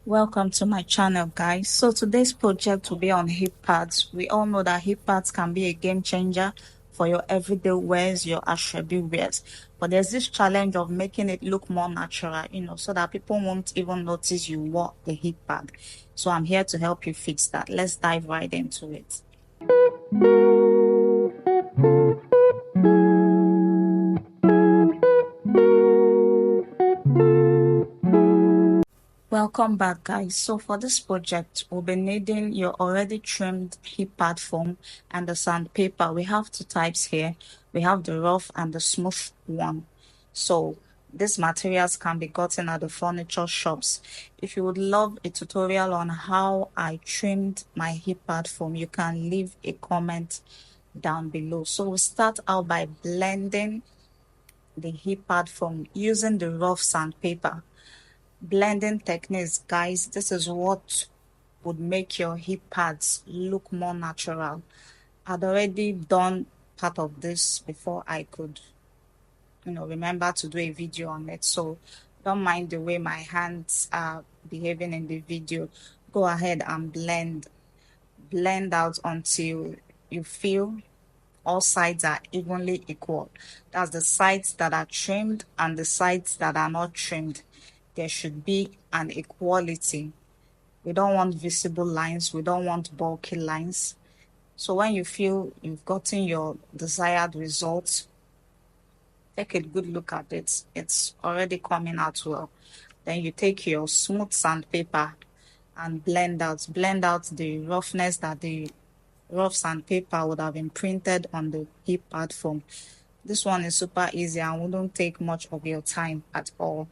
Welcome to my channel, guys. So today's project will be on hip pads. We all know that hip pads can be a game changer for your everyday wears, your asoebi wears. But there's this challenge of making it look more natural, so that people won't even notice you wore a hip pad. So I'm here to help you fix that. Let's dive right into it. Welcome back, guys. So for this project, we'll be needing your already trimmed hip pad foam and the sandpaper. We have two types here. We have the rough and the smooth one. So these materials can be gotten at the furniture shops. If you would love a tutorial on how I trimmed my hip pad foam, you can leave a comment down below. So we'll start out by blending the hip pad foam using the rough sandpaper. Blending techniques, guys, this is what would make your hip pads look more natural. I'd already done part of this before I could remember to do a video on it, so don't mind the way my hands are behaving in the video. Go ahead and blend out until you feel all sides are evenly equal. That's the sides that are trimmed and the sides that are not trimmed. There should be an equality. We don't want visible lines. We don't want bulky lines. So when you feel you've gotten your desired results, take a good look at it. It's already coming out well. Then you take your smooth sandpaper and blend out the roughness that the rough sandpaper would have imprinted on the hip pad foam. This one is super easy and wouldn't take much of your time at all.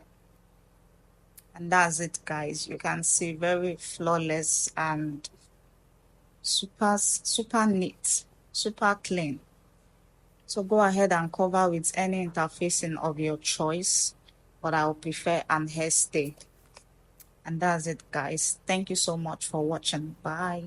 And that's it, guys. You can see very flawless and super neat, super clean. So go ahead and cover with any interfacing of your choice, but I'll prefer an hairstay. And that's it, guys. Thank you so much for watching. Bye.